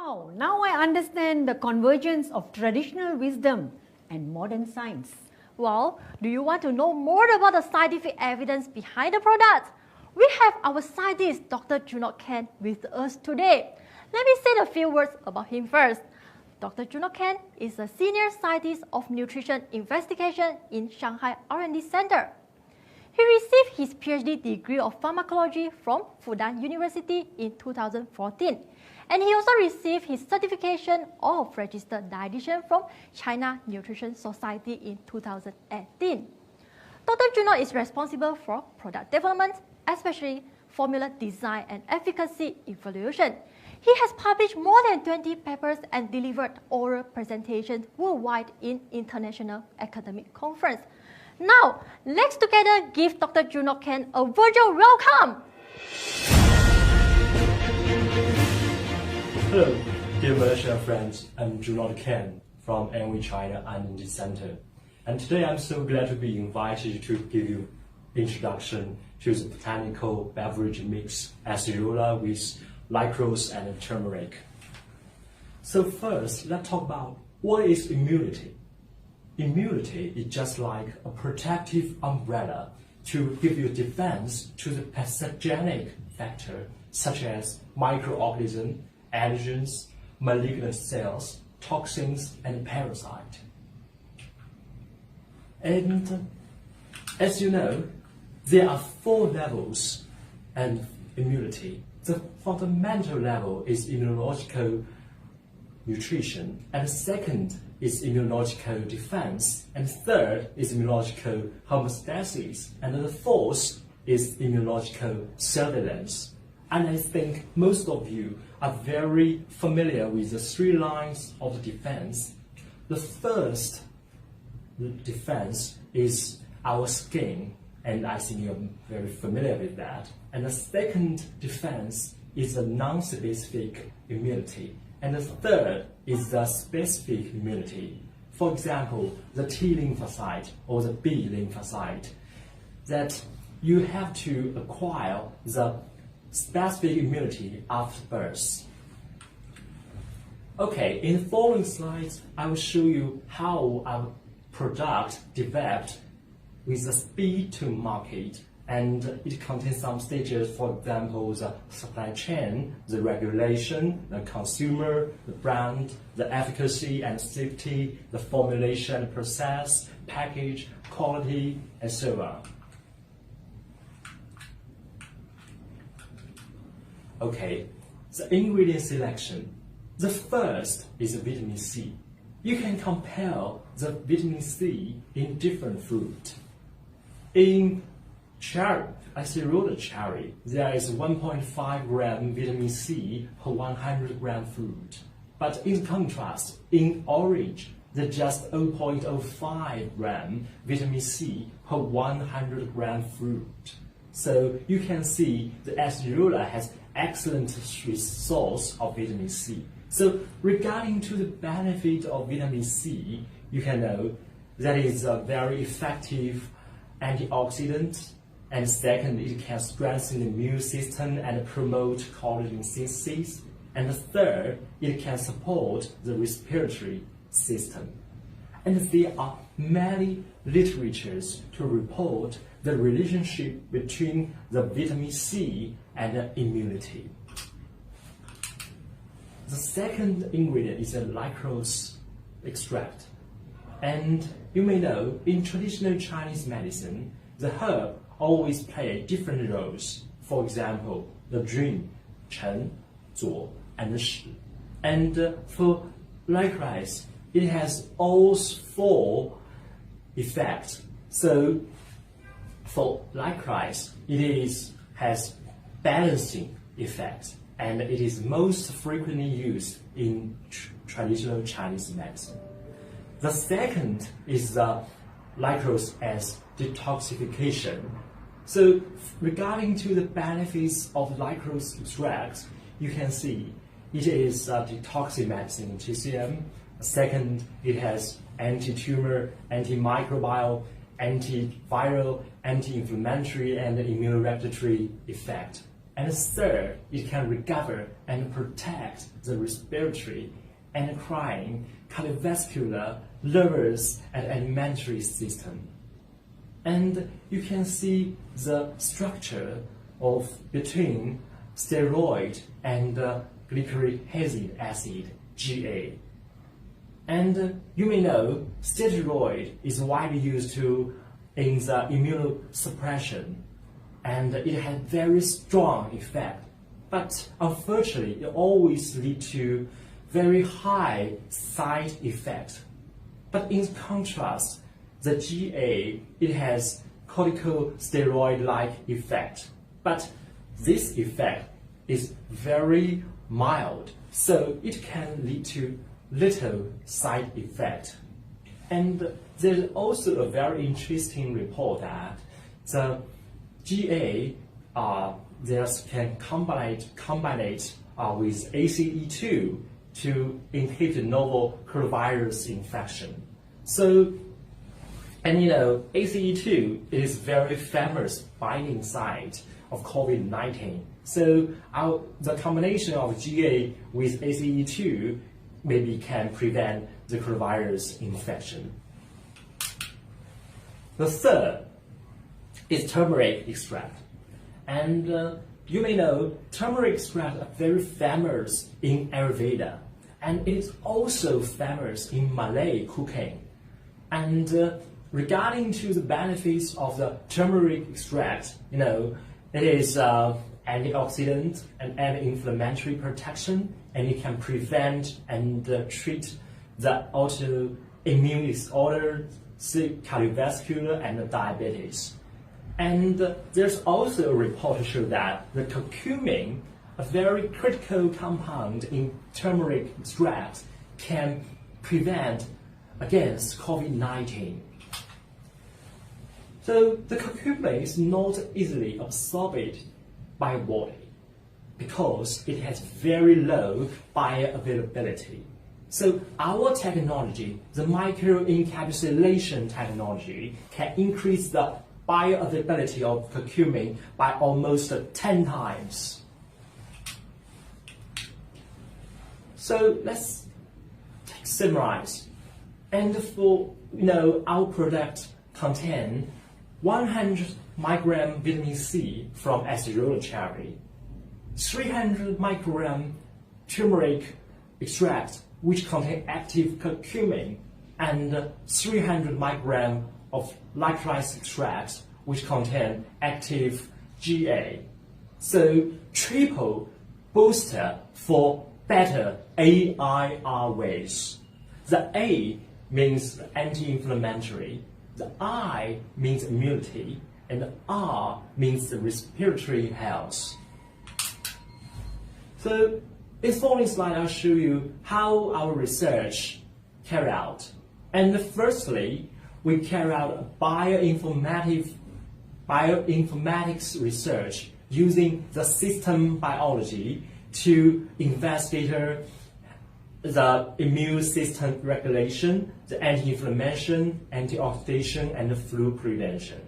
Wow, now I understand the convergence of traditional wisdom and modern science. Well, do you want to know more about the scientific evidence behind the product? We have our scientist, Dr. Junot Ken, with us today. Let me say a few words about him first. Dr. Junot Ken is a senior scientist of nutrition investigation in Shanghai R&D Center. He received his PhD degree of pharmacology from Fudan University in 2014. And he also received his certification of registered dietitian from China Nutrition Society in 2018. Dr. Junot is responsible for product development, especially formula design and efficacy evaluation. He has published more than 20 papers and delivered oral presentations worldwide in international academic conferences. Now, let's together give Dr. Junot Ken a virtual welcome. Hello, dear Malaysian friends. I'm Junot Ken from NV China R&D Center. And today I'm so glad to be invited to give you introduction to the Botanical Beverage Mix Acerola with Lycras and Turmeric. So first, let's talk about what is immunity. Immunity is just like a protective umbrella to give you defense to the pathogenic factor such as microorganisms, allergens, malignant cells, toxins, and parasites. And as you know, there are 4 levels of immunity. The fundamental level is immunological nutrition, and the second is immunological defense, and the third is immunological homeostasis, and the fourth is immunological surveillance. And I think most of you are very familiar with the 3 lines of the defense. The first defense is our skin, and I think you're very familiar with that. And the second defense is the non-specific immunity. And the third is the specific immunity. For example, the T lymphocyte or the B lymphocyte, that you have to acquire the specific immunity after birth. Okay, in the following slides, I will show you how our product developed with the speed to market, and it contains some stages, for example, the supply chain, the regulation, the consumer, the brand, the efficacy and safety, the formulation process, package, quality, and so on. Okay, the ingredient selection. The first is vitamin C. You can compare the vitamin C in different fruit. In cherry, acerola cherry, there is 1.5 gram vitamin C per 100 gram fruit. But in contrast, in orange, there's just 0.05 gram vitamin C per 100 gram fruit. So you can see the acerola has excellent source of vitamin C. So regarding to the benefit of vitamin C, you can know that it's a very effective antioxidant, and second, it can strengthen the immune system and promote collagen synthesis, and third, it can support the respiratory system. And there are many literatures to report the relationship between the vitamin C and immunity. The second ingredient is a Lycras Extract. And you may know, in traditional Chinese medicine, the herb always play different roles. For example, the Jun, Chen, Zuo, and Shi. And for Lycras, it has all 4 effects. So for Lycras, it has balancing effect, and it is most frequently used in traditional Chinese medicine. The second is the Lycras as detoxification. So regarding to the benefits of Lycras extract, you can see it is a detoxic medicine in TCM. Second, it has anti-tumor, antimicrobial, antiviral, anti-inflammatory, and immunoregulatory effect. And third, it can recover and protect the respiratory, endocrine, cardiovascular, nervous, and alimentary system. And you can see the structure of between steroid and glyceric acid, GA. And you may know steroid is widely used in the immunosuppression, and it has very strong effect. But unfortunately, it always leads to very high side effects. But in contrast, the GA, it has corticosteroid-like effect. But this effect is very mild, so it can lead to little side effect. And there's also a very interesting report that the GA can combine with ACE2 to inhibit novel coronavirus infection. So, and you know, ACE2 is very famous binding site of COVID-19. So the combination of GA with ACE2 maybe can prevent the coronavirus infection. The third is turmeric extract. And you may know turmeric extract are very famous in Ayurveda, and it is also famous in Malay cooking. And regarding to the benefits of the turmeric extract, you know, it is antioxidant and anti-inflammatory protection, and it can prevent and treat the autoimmune disorder, cardiovascular, and diabetes. And there's also a report to show that the curcumin, a very critical compound in turmeric extract, can prevent against COVID-19. So the curcumin is not easily absorbed by body because it has very low bioavailability. So our technology, the microencapsulation technology, can increase the bioavailability of curcumin by almost 10 times. So let's summarize. And for our product contain 100 microgram vitamin C from acerola cherry, 300 microgram turmeric extract which contain active curcumin, and 300 microgram of Lycras Extract which contain active GA. So triple booster for better AIR ways. The A means anti-inflammatory, the I means immunity, and the R means the respiratory health. So in the following slide, I'll show you how our research carried out. And firstly, we carry out bioinformatics research using the system biology to investigate the immune system regulation, the anti-inflammation, antioxidation, and the flu prevention.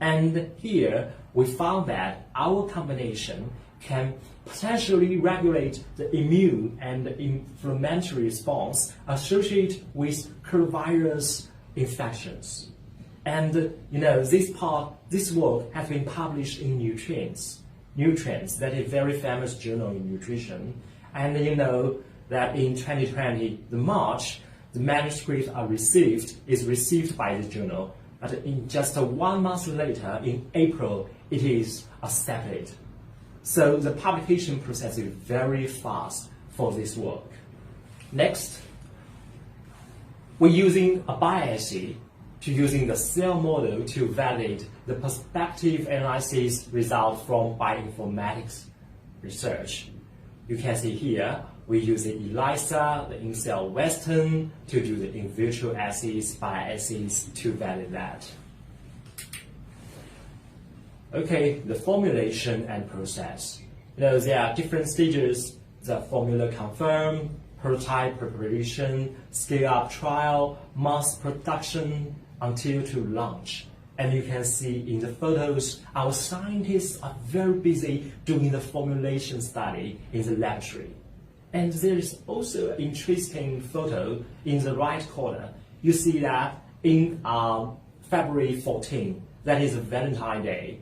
And here we found that our combination can potentially regulate the immune and inflammatory response associated with coronavirus infections. And this work has been published in Nutrients, that is a very famous journal in nutrition. And you know that in 2020, the March, the manuscript is received by the journal, but in just 1 month later, in April, it is accepted. So the publication process is very fast for this work. Next, we're using a bioassay to using the cell model to validate the perspective analysis result from bioinformatics research. You can see here, we use the ELISA, the in-cell Western, to do the in vitro assays, bioassays to validate that. Okay, the formulation and process. There are different stages: the formula confirm, prototype preparation, scale-up trial, mass production, until to launch. And you can see in the photos, our scientists are very busy doing the formulation study in the laboratory. And there is also an interesting photo in the right corner. You see that in February 14, that is Valentine's Day.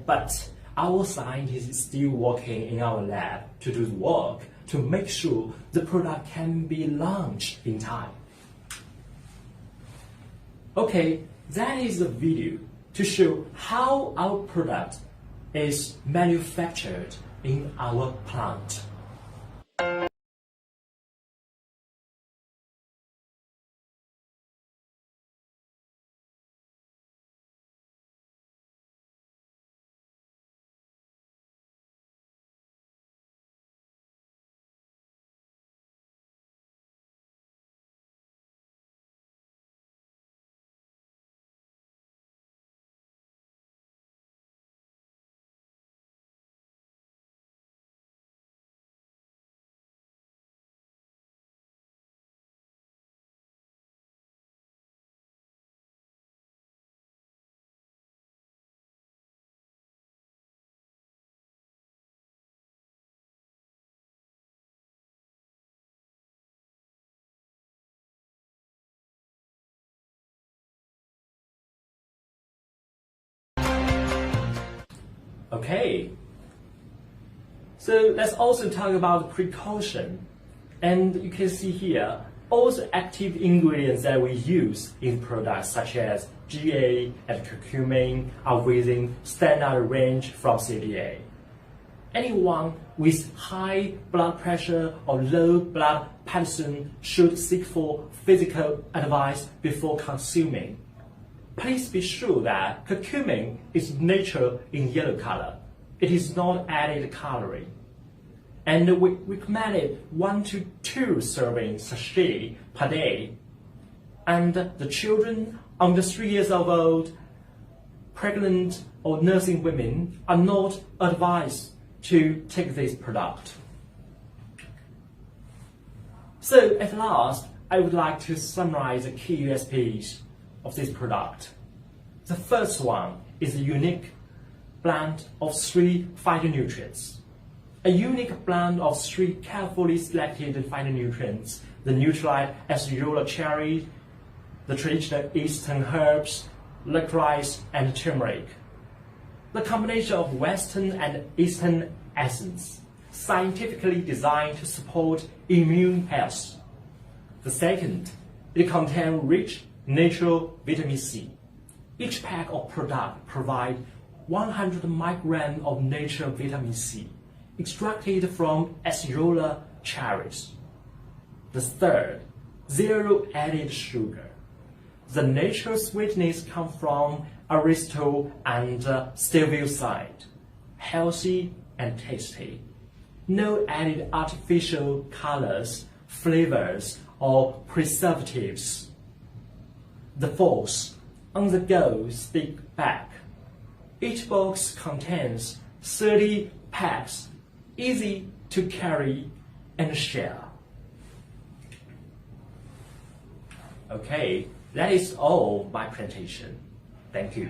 But our scientists is still working in our lab to do the work to make sure the product can be launched in time. Okay, that is the video to show how our product is manufactured in our plant. Okay, so let's also talk about precaution. And you can see here all the active ingredients that we use in products such as GA and curcumin are within standard range from CDA. Anyone with high blood pressure or low blood pressure should seek for physical advice before consuming. Please be sure that curcumin is natural in yellow color. It is not added coloring. And we recommend 1 to 2 serving sachet per day. And the children under 3 years of old, pregnant or nursing women are not advised to take this product. So at last, I would like to summarize the key USPs of this product. The first one is a unique blend of 3 phytonutrients. A unique blend of 3 carefully selected phytonutrients, the neutralized acerola cherry, the traditional eastern herbs, licorice and turmeric. The combination of western and eastern essence, scientifically designed to support immune health. The second, it contains rich natural vitamin C. Each pack of product provides 100 micrograms of natural vitamin C, extracted from acerola cherries. The third, zero added sugar. The natural sweetness comes from erythritol and stevia, healthy and tasty. No added artificial colors, flavors, or preservatives. The fourth, on-the-go stick bag. Each box contains 30 packs, easy to carry and share. Okay, that is all my presentation. Thank you.